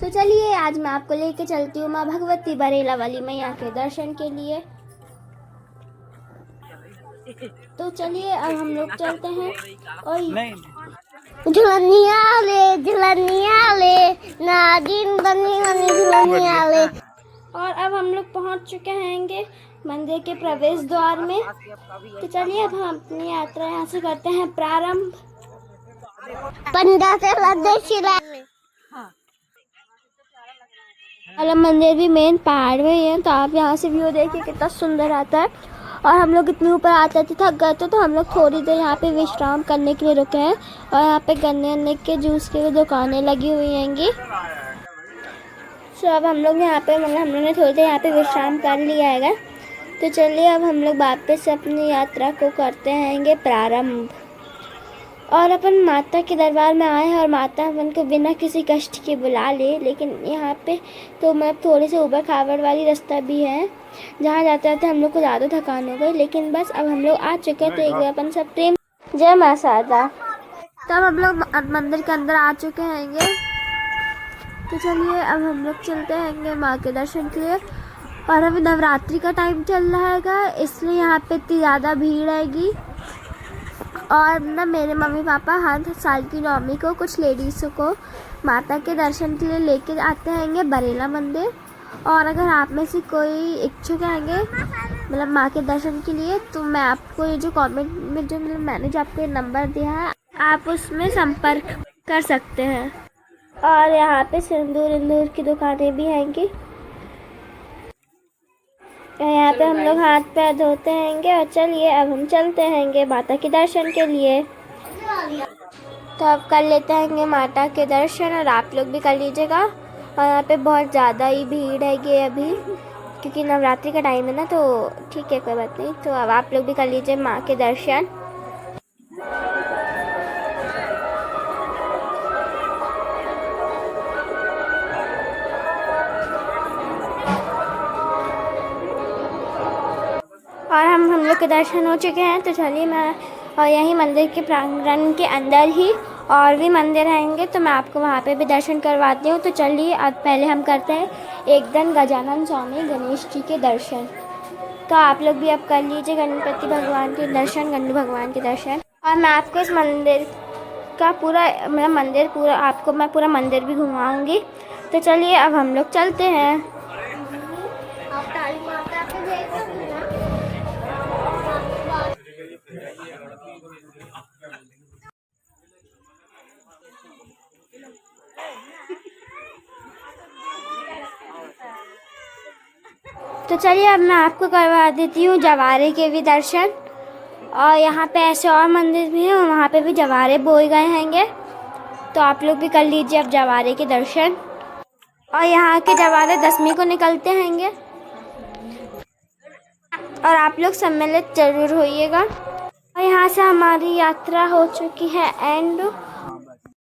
तो चलिए आज मैं आपको लेके चलती हूँ माँ भगवती बरेला वाली मैया के दर्शन के लिए। तो चलिए अब हम लोग चलते हैं। और झुलनिया ले नागिन बनी बनी झुलनिया ले। और अब हम लोग पहुँच चुके हैंगे मंदिर के प्रवेश द्वार में। तो चलिए अब हम अपनी यात्रा यहाँ से करते हैं प्रारंभ। पंडा से वाला मंदिर भी मेन पहाड़ में ही है, तो आप यहाँ से व्यू देखिए कितना सुंदर आता है। और हम लोग इतने ऊपर आते थे, थक गए थे, तो हम लोग थोड़ी देर यहाँ पे विश्राम करने के लिए रुके हैं। और यहाँ पे गन्ने के जूस की दुकानें लगी हुई हैंगी। तो अब हम लोग यहाँ पे मतलब हम लोगों ने थोड़ी देर यहाँ पे विश्राम कर लिया है। तो चलिए अब हम लोग वापस अपनी यात्रा को करते हैंगे प्रारंभ। और अपन माता के दरबार में आए हैं और माता अपन को बिना किसी कष्ट के बुला ले। लेकिन यहाँ पे तो मतलब थोड़ी सी ऊबड़ खाबड़ वाली रास्ता भी है, जहाँ जाते जाते हम लोग को ज़्यादा थकान हो गई। लेकिन बस अब हम लोग आ चुके हैं, तो एक बार अपन सब प्रेम जय माँ शारदा। तब हम लोग मंदिर के अंदर आ चुके हैंगे। तो चलिए अब हम लोग चलते हैंगे माँ के दर्शन के लिए। और अभी नवरात्रि का टाइम चल रहा है, इसलिए यहाँ पे इतनी ज़्यादा भीड़ आएगी। और ना मेरे मम्मी पापा हर साल की नवमी को कुछ लेडीज़ों को माता के दर्शन के लिए लेके आते हैंगे बरेला मंदिर। और अगर आप में से कोई इच्छुक हैंगे मतलब माँ के दर्शन के लिए, तो मैं आपको ये जो कमेंट में जो मतलब मैंने जो आपको नंबर दिया है, आप उसमें संपर्क कर सकते हैं। और यहाँ पे सिंदूर की दुकानें भी हैंगी। यहाँ पे हम लोग हाथ पैर धोते हैंगे। और चलिए अब हम चलते हैंगे माता के दर्शन के लिए। तो अब कर लेते हैंगे माता के दर्शन, और आप लोग भी कर लीजिएगा। और यहाँ पे बहुत ज़्यादा ही भीड़ हैगी अभी, क्योंकि नवरात्रि का टाइम है ना, तो ठीक है कोई बात नहीं। तो अब आप लोग भी कर लीजिए माँ के दर्शन। और हम लोग के दर्शन हो चुके हैं। तो चलिए मैं और यही मंदिर के प्रांगण के अंदर ही और भी मंदिर आएंगे, तो मैं आपको वहाँ पे भी दर्शन करवाती हूँ। तो चलिए अब पहले हम करते हैं एकदम गजानन स्वामी गणेश जी के दर्शन। तो आप लोग भी अब कर लीजिए गणपति भगवान के दर्शन, गणेश भगवान के दर्शन। और मैं आपको इस मंदिर का पूरा आपको मैं पूरा मंदिर भी घुमाऊँगी। तो चलिए अब हम लोग चलते हैं। तो चलिए अब मैं आपको करवा देती हूँ जवारे के भी दर्शन। और यहाँ पे ऐसे और मंदिर भी हैं, वहाँ पे भी जवारे बोए गए हैंगे, तो आप लोग भी कर लीजिए अब जवारे के दर्शन। और यहाँ के जवारे 10वीं को निकलते हैंगे, और आप लोग सम्मिलित जरूर होइएगा। और यहाँ से हमारी यात्रा हो चुकी है एंड।